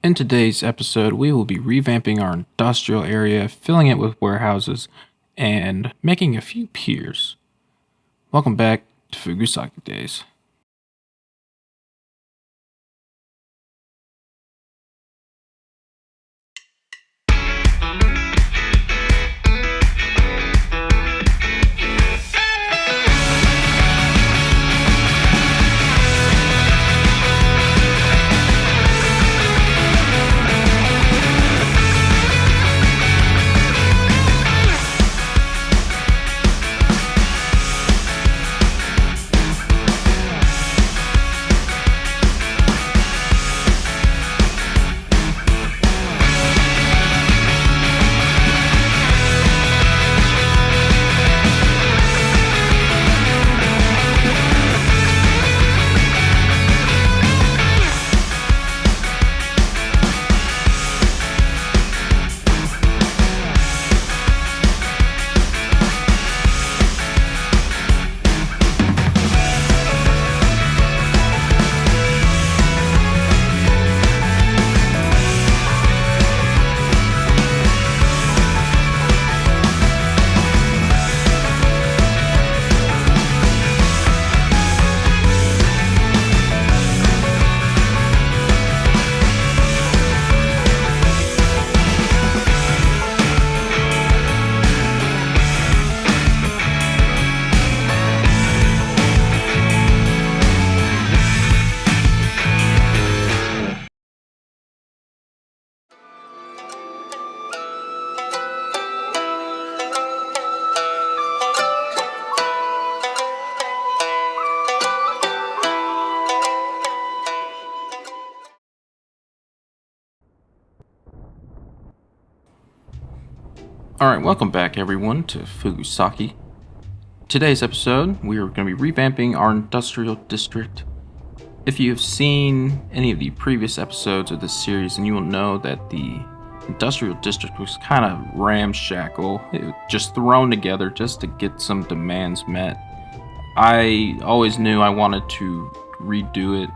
In today's episode, we will be revamping our industrial area, filling it with warehouses, and making a few piers. Welcome back to Fugusaki Days. Alright, welcome back everyone to Fugusaki. Today's episode, we are going to be revamping our industrial district. If you have seen any of the previous episodes of this series, then you will know that the industrial district was kind of ramshackle. It was just thrown together just to get some demands met. I always knew I wanted to redo it,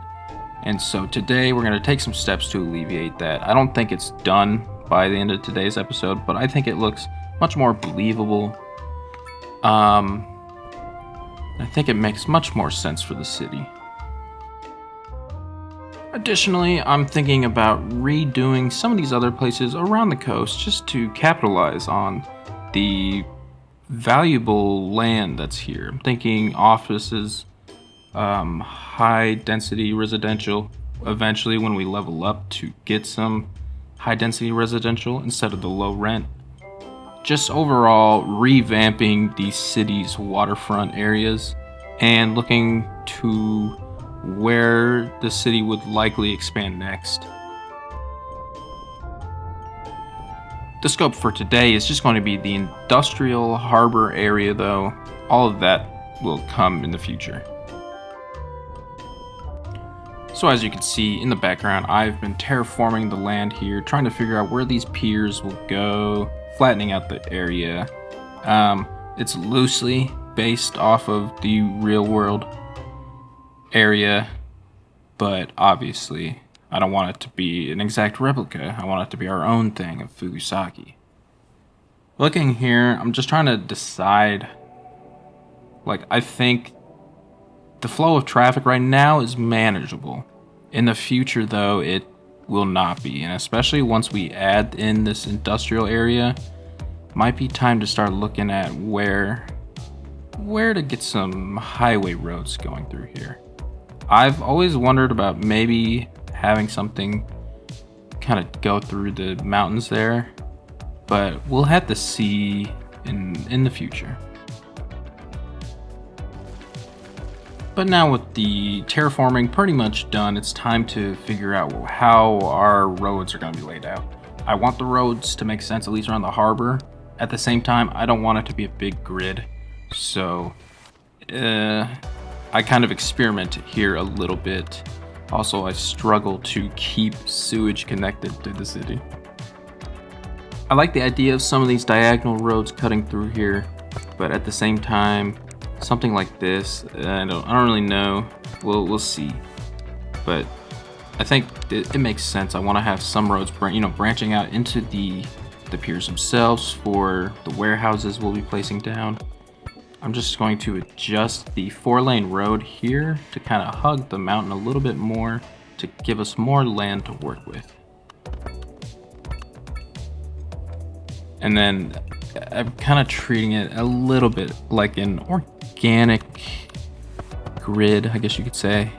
and so today we're going to take some steps to alleviate that. I don't think it's done by the end of today's episode, but I think it looks much more believable. I think it makes much more sense for the city. Additionally, I'm thinking about redoing some of these other places around the coast just to capitalize on the valuable land that's here. I'm thinking offices, high density residential, eventually when we level up to get some high density residential instead of the low rent. Just overall revamping the city's waterfront areas and looking to where the city would likely expand next. The scope for today is just going to be the industrial harbor area though. All of that will come in the future. So as you can see in the background, I've been terraforming the land here, trying to figure out where these piers will go, flattening out the area. It's loosely based off of the real world area, but obviously I don't want it to be an exact replica. I want it to be our own thing of Fugusaki. Looking here, I'm just trying to decide, I think the flow of traffic right now is manageable. In the future, though, it will not be. And especially once we add in this industrial area, might be time to start looking at where to get some highway roads going through here. I've always wondered about maybe having something kind of go through the mountains there, but we'll have to see in the future. But now with the terraforming pretty much done, it's time to figure out how our roads are going to be laid out. I want the roads to make sense, at least around the harbor. At the same time, I don't want it to be a big grid. So, I kind of experiment here a little bit. Also, I struggle to keep sewage connected to the city. I like the idea of some of these diagonal roads cutting through here, but at the same time, something like this, I don't really know. We'll see. But I think it makes sense. I want to have some roads, branching out into the piers themselves for the warehouses we'll be placing down. I'm just going to adjust the 4-lane road here to kind of hug the mountain a little bit more to give us more land to work with. And then I'm kind of treating it a little bit like an organic grid, I guess you could say.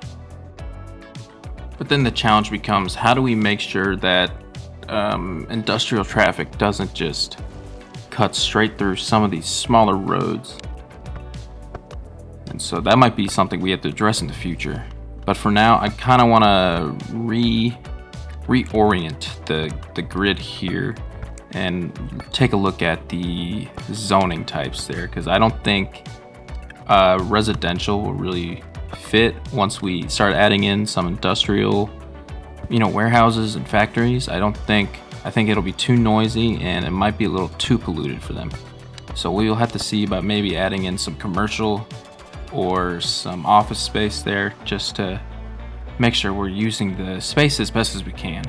But then the challenge becomes, how do we make sure that industrial traffic doesn't just cut straight through some of these smaller roads? And so that might be something we have to address in the future. But for now, I kind of want to reorient the grid here and take a look at the zoning types there, because I don't think residential will really fit once we start adding in some industrial, warehouses and factories. I think it'll be too noisy and it might be a little too polluted for them. So we will have to see about maybe adding in some commercial or some office space there, just to make sure we're using the space as best as we can.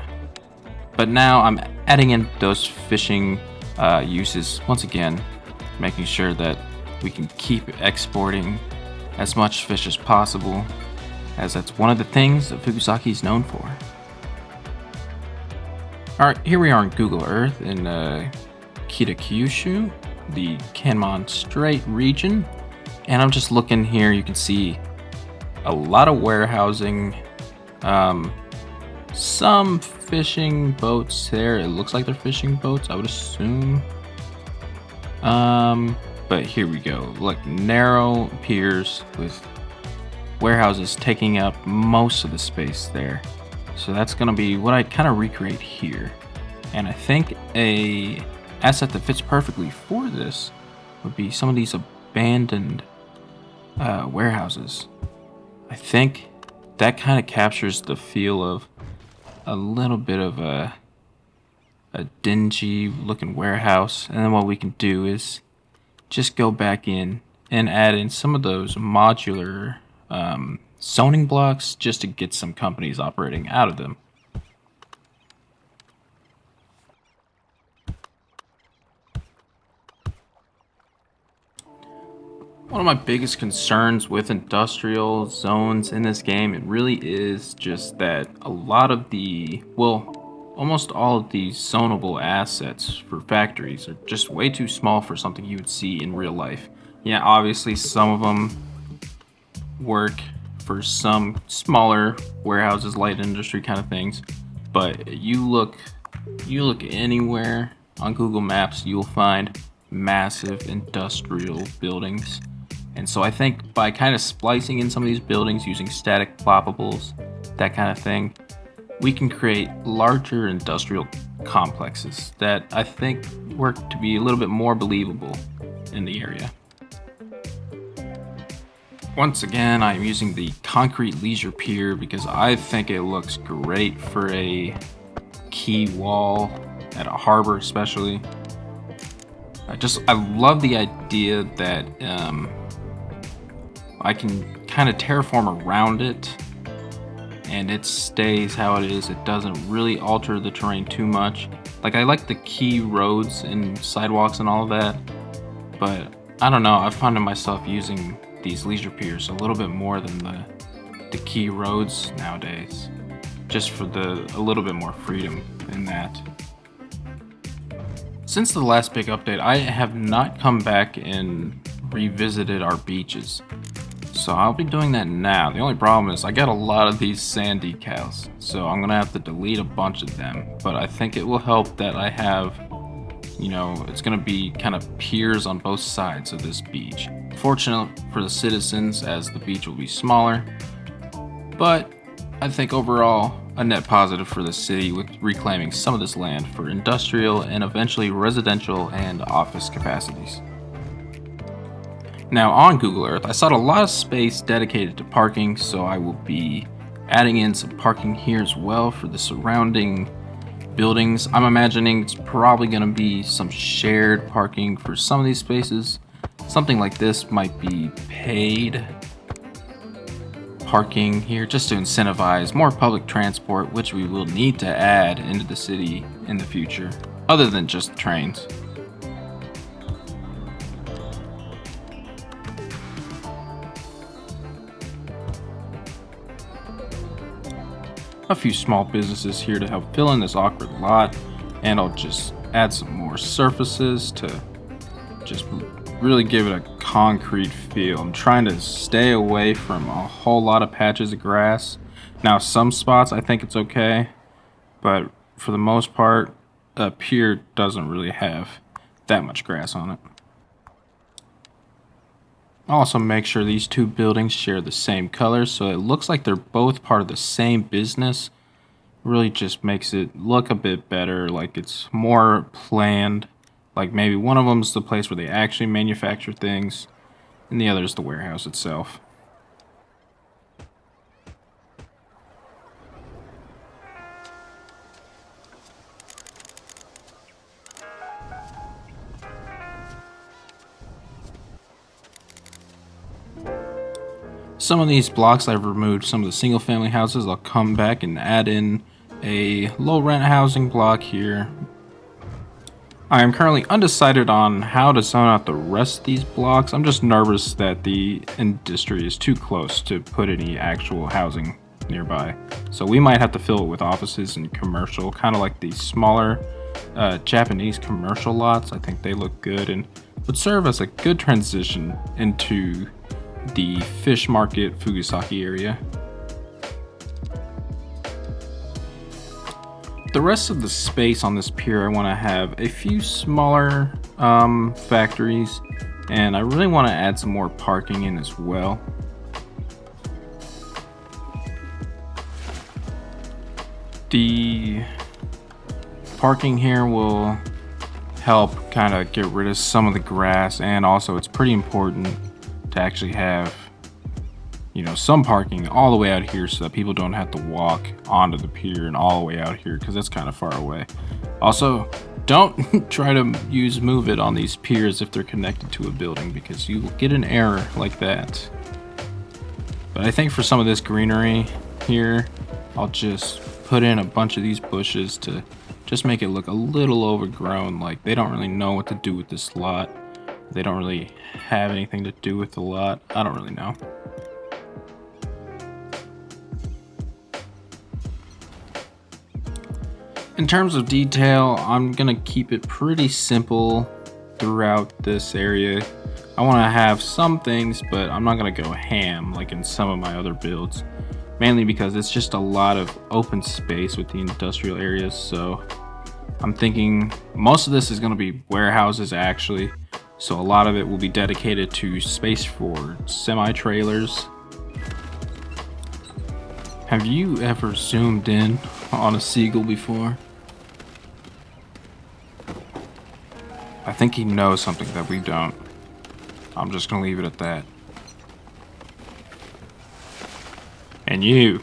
But now I'm adding in those fishing uses once again, making sure that we can keep exporting as much fish as possible, as that's one of the things that Fugusaki is known for. Alright, here we are in Google Earth in Kitakyushu, the Kanmon Strait region. And I'm just looking here, you can see a lot of warehousing, some fishing boats there. It looks like they're fishing boats, I would assume. But here we go, like narrow piers with warehouses taking up most of the space there. So that's gonna be what I kind of recreate here. And I think a asset that fits perfectly for this would be some of these abandoned warehouses. I think that kind of captures the feel of a little bit of a dingy looking warehouse. And then what we can do is just go back in and add in some of those modular zoning blocks just to get some companies operating out of them. One of my biggest concerns with industrial zones in this game, it really is just that a lot of almost all of these zonable assets for factories are just way too small for something you would see in real life. Yeah, obviously some of them work for some smaller warehouses, light industry kind of things, but you look anywhere on Google Maps, you'll find massive industrial buildings. And so I think by kind of splicing in some of these buildings using static ploppables, that kind of thing, we can create larger industrial complexes that I think work to be a little bit more believable in the area. Once again, I'm using the concrete leisure pier because I think it looks great for a quay wall at a harbor especially. I love the idea that I can kind of terraform around it and it stays how it is. It doesn't really alter the terrain too much. Like, I like the key roads and sidewalks and all of that, but I don't know, I've found myself using these leisure piers a little bit more than the key roads nowadays, just for a little bit more freedom in that. Since the last big update, I have not come back and revisited our beaches. So I'll be doing that now. The only problem is I got a lot of these sand decals, so I'm gonna have to delete a bunch of them. But I think it will help that I have, it's gonna be kind of piers on both sides of this beach. Fortunate for the citizens, as the beach will be smaller, but I think overall a net positive for the city with reclaiming some of this land for industrial and eventually residential and office capacities. Now on Google Earth, I saw a lot of space dedicated to parking, so I will be adding in some parking here as well for the surrounding buildings. I'm imagining it's probably going to be some shared parking for some of these spaces. Something like this might be paid. parking here just to incentivize more public transport, which we will need to add into the city in the future, other than just trains. A few small businesses here to help fill in this awkward lot, and I'll just add some more surfaces to just really give it a concrete feel. I'm trying to stay away from a whole lot of patches of grass. Now, some spots I think it's okay, but for the most part, Pier doesn't really have that much grass on it. Also, make sure these two buildings share the same colors, so it looks like they're both part of the same business. Really just makes it look a bit better, like it's more planned. Like maybe one of them's the place where they actually manufacture things, and the other is the warehouse itself. Some of these blocks I've removed some of the single family houses. I'll come back and add in a low rent housing block here. I am currently undecided on how to zone out the rest of these blocks. I'm just nervous that the industry is too close to put any actual housing nearby. So we might have to fill it with offices and commercial, kind of like the smaller Japanese commercial lots. I think they look good and would serve as a good transition into the fish market Fugusaki area. The rest of the space on this pier, I want to have a few smaller factories, and I really want to add some more parking in as well. The parking here will help kind of get rid of some of the grass, and also it's pretty important to actually have, you know, some parking all the way out here so that people don't have to walk onto the pier and all the way out here, because that's kind of far away. Also, don't try to use move it on these piers if they're connected to a building, because you will get an error like that. But I think for some of this greenery here, I'll just put in a bunch of these bushes to just make it look a little overgrown, like they don't really know what to do with this lot. They don't really have anything to do with the lot. I don't really know. In terms of detail, I'm gonna keep it pretty simple throughout this area. I want to have some things, but I'm not gonna go ham like in some of my other builds, mainly because it's just a lot of open space with the industrial areas. So I'm thinking most of this is gonna be warehouses actually. So a lot of it will be dedicated to space for semi-trailers. Have you ever zoomed in on a seagull before? I think he knows something that we don't. I'm just gonna leave it at that. And you,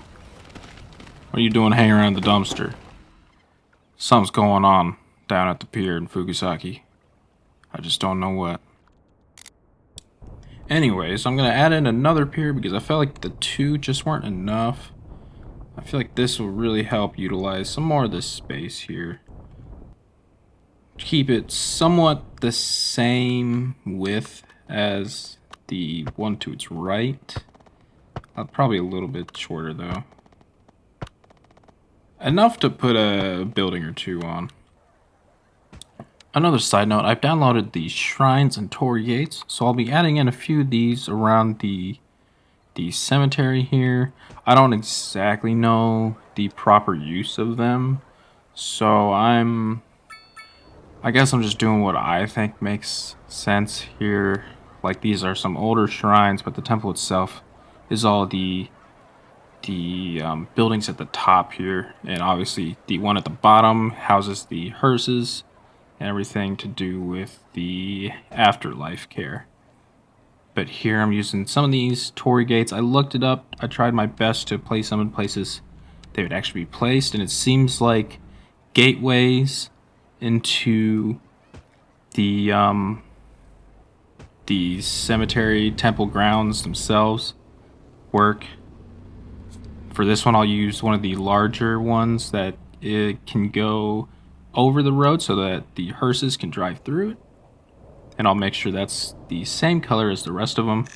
what are you doing hanging around the dumpster? Something's going on down at the pier in Fugusaki. I just don't know what. Anyways, I'm gonna add in another pier because I felt like the two just weren't enough. I feel like this will really help utilize some more of this space here. Keep it somewhat the same width as the one to its right. Probably a little bit shorter though. Enough to put a building or two on. Another side note, I've downloaded the shrines and torii gates, so I'll be adding in a few of these around the cemetery here. I don't exactly know the proper use of them, so I guess I'm just doing what I think makes sense here. Like these are some older shrines, but the temple itself is all the buildings at the top here, and obviously the one at the bottom houses the hearses. Everything to do with the afterlife care. But here I'm using some of these torii gates. I looked it up. I tried my best to place them in places they would actually be placed, and it seems like gateways into the cemetery temple grounds themselves work. For this one, I'll use one of the larger ones that it can go over the road so that the hearses can drive through it. And I'll make sure that's the same color as the rest of them.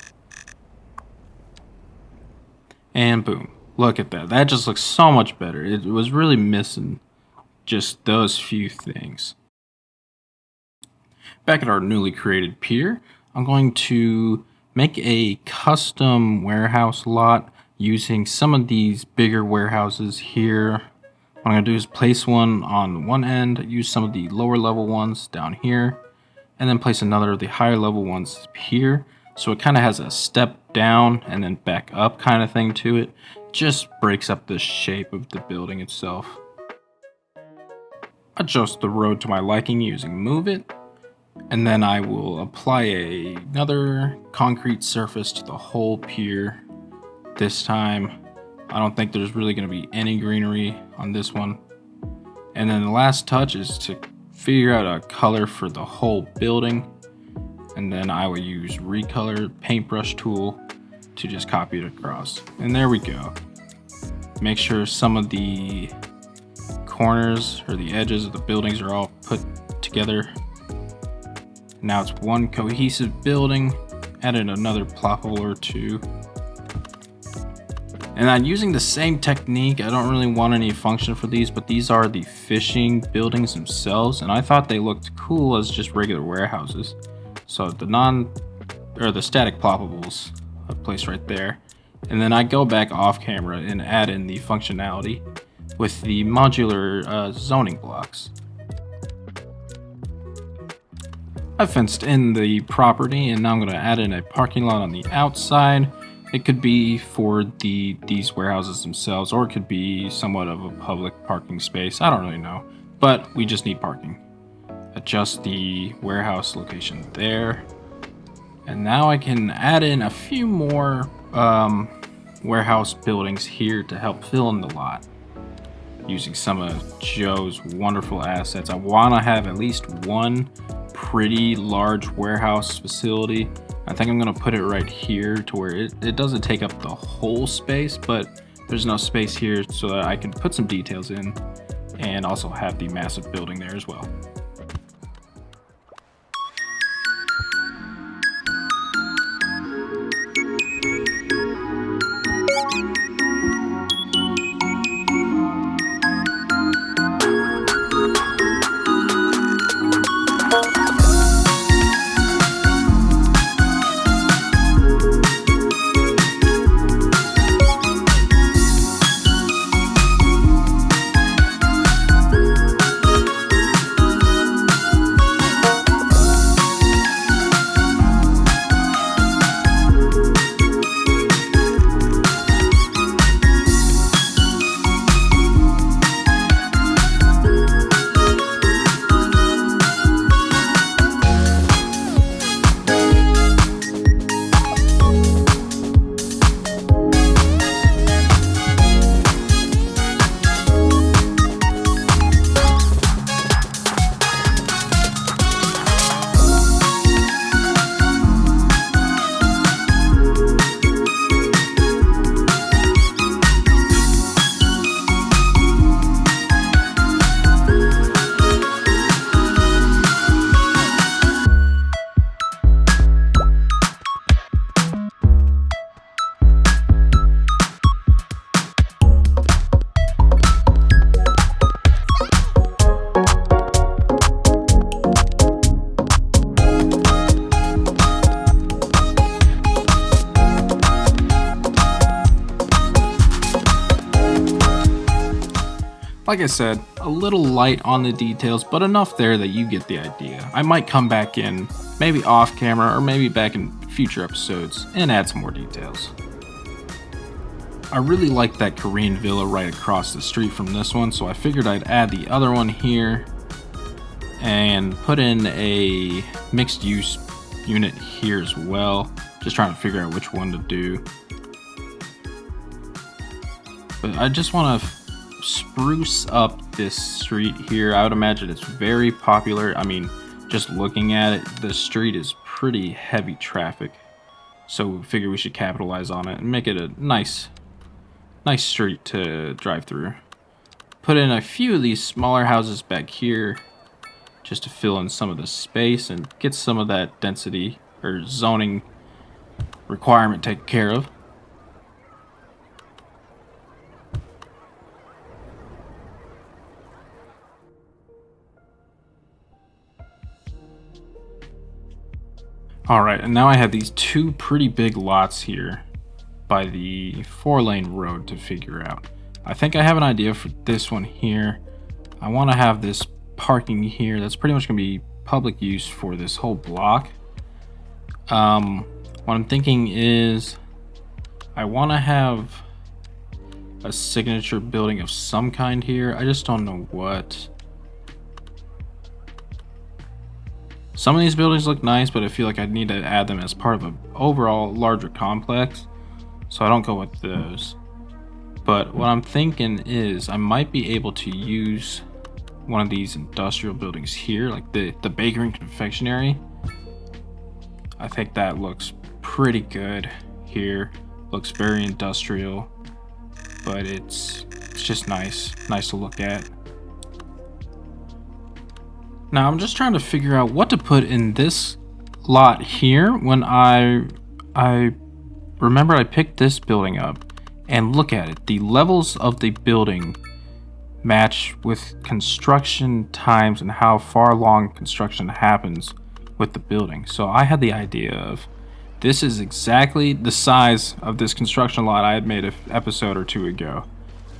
And boom, look at that. That just looks so much better. It was really missing just those few things. Back at our newly created pier, I'm going to make a custom warehouse lot using some of these bigger warehouses here. What I'm going to do is place one on one end, use some of the lower level ones down here, and then place another of the higher level ones here. So it kind of has a step down and then back up kind of thing to it. Just breaks up the shape of the building itself. Adjust the road to my liking using Move It. And then I will apply another concrete surface to the whole pier. This time, I don't think there's really going to be any greenery on this one. And then the last touch is to figure out a color for the whole building. And then I will use Recolor paintbrush tool to just copy it across. And there we go. Make sure some of the corners or the edges of the buildings are all put together. Now it's one cohesive building. Added another ploppable or two. And I'm using the same technique. I don't really want any function for these, but these are the fishing buildings themselves, and I thought they looked cool as just regular warehouses. So the static ploppables I place right there. And then I go back off camera and add in the functionality with the modular zoning blocks. I fenced in the property, and now I'm going to add in a parking lot on the outside. It could be for these warehouses themselves, or it could be somewhat of a public parking space. I don't really know, but we just need parking. Adjust the warehouse location there. And now I can add in a few more warehouse buildings here to help fill in the lot. Using some of Joe's wonderful assets. I want to have at least one pretty large warehouse facility. I think I'm going to put it right here to where it doesn't take up the whole space, but there's enough space here so that I can put some details in and also have the massive building there as well. Like I said, a little light on the details, but enough there that you get the idea. I might come back in, maybe off camera, or maybe back in future episodes, and add some more details. I really like that Korean villa right across the street from this one, so I figured I'd add the other one here, and put in a mixed use unit here as well. Just trying to figure out which one to do. But I just want to spruce up this street here. I would imagine it's very popular. I mean, just looking at it, the street is pretty heavy traffic. So we figure we should capitalize on it and make it a nice nice street to drive through. Put in a few of these smaller houses back here just to fill in some of the space and get some of that density or zoning requirement taken care of. Alright, and now I have these two pretty big lots here by the 4-lane road to figure out. I think I have an idea for this one here. I want to have this parking here. That's pretty much going to be public use for this whole block. What I'm thinking is I want to have a signature building of some kind here. I just don't know what. Some of these buildings look nice, but I feel like I need to add them as part of an overall larger complex, so I don't go with those. But what I'm thinking is I might be able to use one of these industrial buildings here, like the bakery and confectionery. I think that looks pretty good here. Looks very industrial, but it's just nice to look at. Now I'm just trying to figure out what to put in this lot here when I remember I picked this building up, and look at it. The levels of the building match with construction times and how far along construction happens with the building. So I had the idea of this is exactly the size of this construction lot I had made an episode or two ago.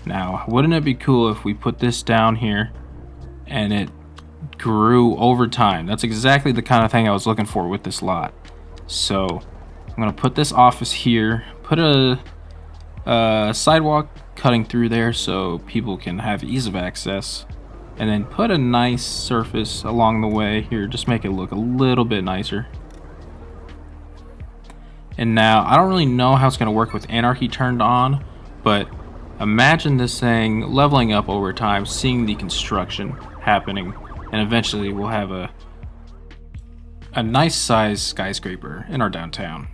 Now, wouldn't it be cool if we put this down here and it grew over time? That's exactly the kind of thing I was looking for with this lot. So I'm gonna put this office here, put a sidewalk cutting through there so people can have ease of access, and then put a nice surface along the way here, just make it look a little bit nicer. And now I don't really know how it's gonna work with anarchy turned on, but imagine this thing leveling up over time, seeing the construction happening, and eventually we'll have a nice sized skyscraper in our downtown.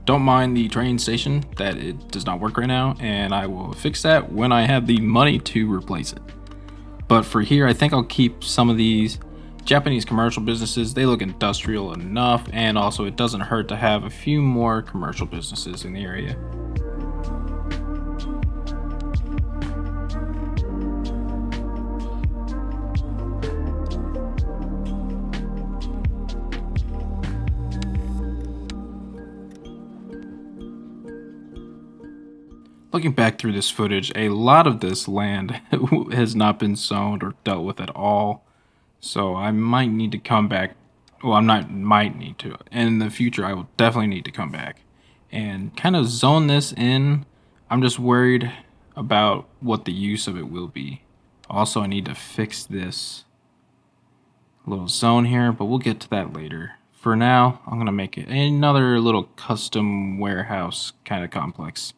Don't mind the train station that it does not work right now, and I will fix that when I have the money to replace it. But for here, I think I'll keep some of these Japanese commercial businesses. They look industrial enough, and also it doesn't hurt to have a few more commercial businesses in the area. Looking back through this footage, a lot of this land has not been zoned or dealt with at all. So I might need to come back. Well, I'm not might need to. In the future, I will definitely need to come back and kind of zone this in. I'm just worried about what the use of it will be. Also, I need to fix this little zone here, but we'll get to that later. For now, I'm going to make it another little custom warehouse kind of complex.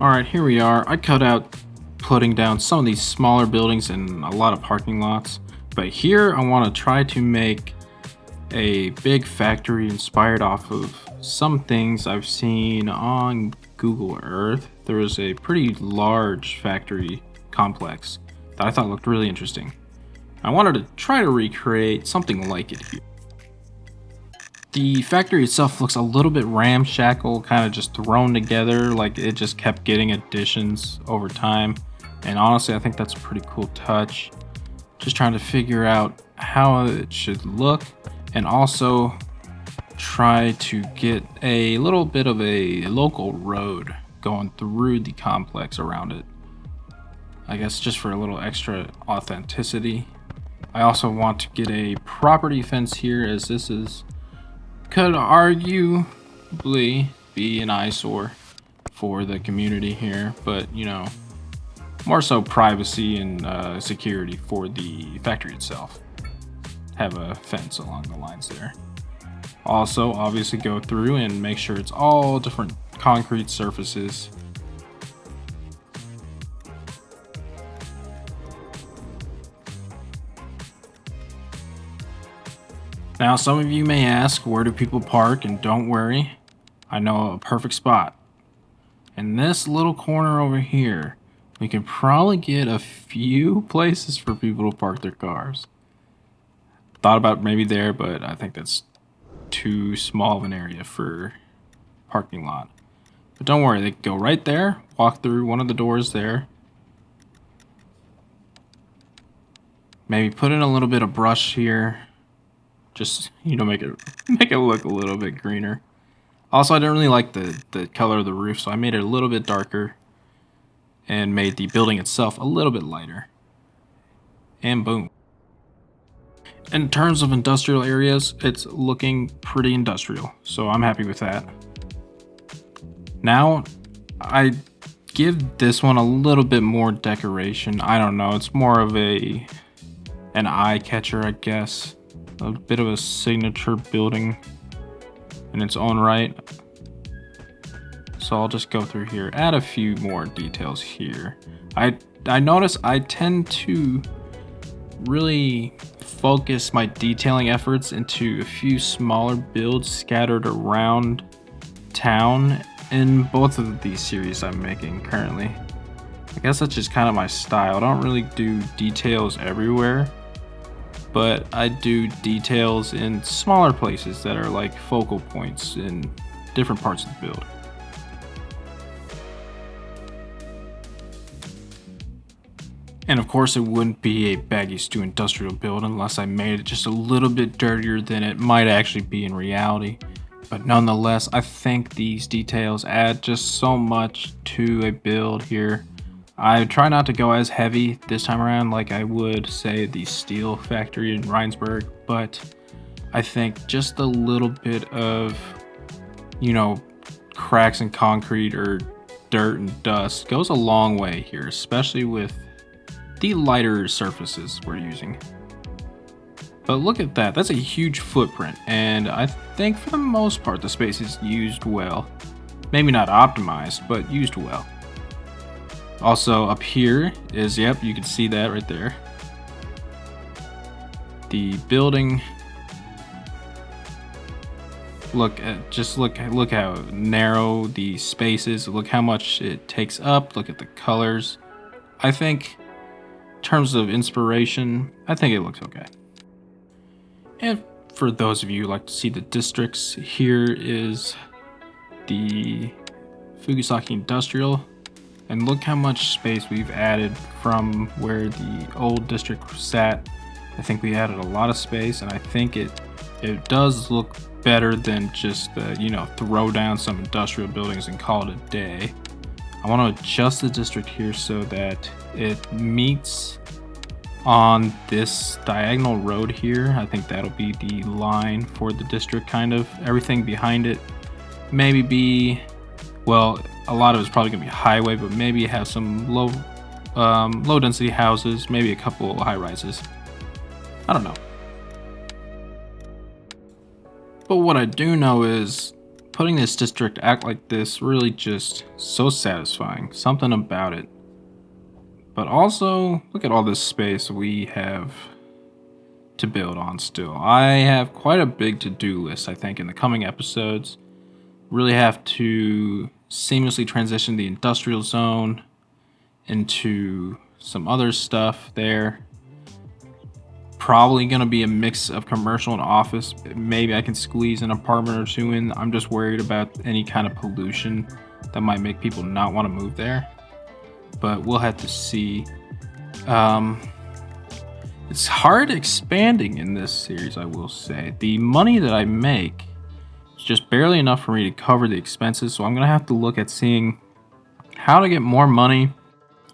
Alright, here we are. I cut out putting down some of these smaller buildings and a lot of parking lots. But here I want to try to make a big factory inspired off of some things I've seen on Google Earth. There was a pretty large factory complex that I thought looked really interesting. I wanted to try to recreate something like it here. The factory itself looks a little bit ramshackle, kind of just thrown together, like it just kept getting additions over time. And honestly, I think that's a pretty cool touch. Just trying to figure out how it should look, and also try to get a little bit of a local road going through the complex around it. I guess just for a little extra authenticity. I also want to get a property fence here, as this could arguably be an eyesore for the community here, but you know, more so privacy and security for the factory itself. Have a fence along the lines there. Also, obviously go through and make sure it's all different concrete surfaces. Now, some of you may ask, where do people park? And don't worry, I know a perfect spot. In this little corner over here, we can probably get a few places for people to park their cars. Thought about maybe there, but I think that's too small of an area for parking lot. But don't worry, they can go right there, walk through one of the doors there. Maybe put in a little bit of brush here. Just, you know, make it look a little bit greener. Also, I didn't really like the color of the roof, so I made it a little bit darker and made the building itself a little bit lighter. And boom. In terms of industrial areas, it's looking pretty industrial, so I'm happy with that. Now, I give this one a little bit more decoration. I don't know, it's more of an eye catcher, I guess. A bit of a signature building in its own right. So I'll just go through here, add a few more details here. I notice I tend to really focus my detailing efforts into a few smaller builds scattered around town in both of these series I'm making currently. I guess that's just kind of my style. I don't really do details everywhere, but I do details in smaller places that are like focal points in different parts of the build. And of course, it wouldn't be a baggy stew industrial build unless I made it just a little bit dirtier than it might actually be in reality. But nonetheless, I think these details add just so much to a build here. I try not to go as heavy this time around like I would, say, the steel factory in Rhinesburg, but I think just a little bit of, you know, cracks in concrete or dirt and dust goes a long way here, especially with the lighter surfaces we're using. But look at that, that's a huge footprint, and I think for the most part the space is used well. Maybe not optimized, but used well. Also up here is, yep, you can see that right there. The building. Look how narrow the space is. Look how much it takes up. Look at the colors. I think in terms of inspiration, I think it looks okay. And for those of you who like to see the districts, here is the Fugusaki Industrial. And look how much space we've added from where the old district sat. I think we added a lot of space, and I think it does look better than just you know, throw down some industrial buildings and call it a day. I want to adjust the district here so that it meets on this diagonal road here. I think that'll be the line for the district, kind of. Everything behind it maybe be, well, a lot of it's probably gonna be highway, but maybe have some low density houses, maybe a couple high rises. I don't know. But what I do know is putting this district act like this really just so satisfying. Something about it. But also, look at all this space we have to build on still. I have quite a big to-do list, I think, in the coming episodes. Really have to seamlessly transition the industrial zone into some other stuff there. Probably going to be a mix of commercial and office. Maybe I can squeeze an apartment or two in. I'm just worried about any kind of pollution that might make people not want to move there. But we'll have to see. It's hard expanding in this series, I will say. The money that I make is just barely enough for me to cover the expenses, so I'm going to have to look at seeing how to get more money.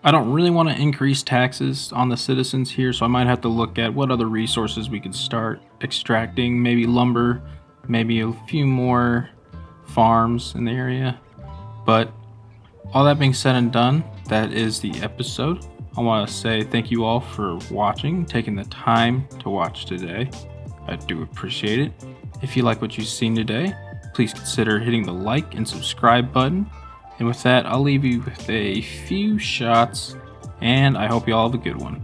I don't really want to increase taxes on the citizens here, so I might have to look at what other resources we could start extracting. Maybe lumber, maybe a few more farms in the area. But all that being said and done, that is the episode. I want to say thank you all for watching, taking the time to watch today. I do appreciate it. If you like what you've seen today, please consider hitting the like and subscribe button. And with that, I'll leave you with a few shots, and I hope you all have a good one.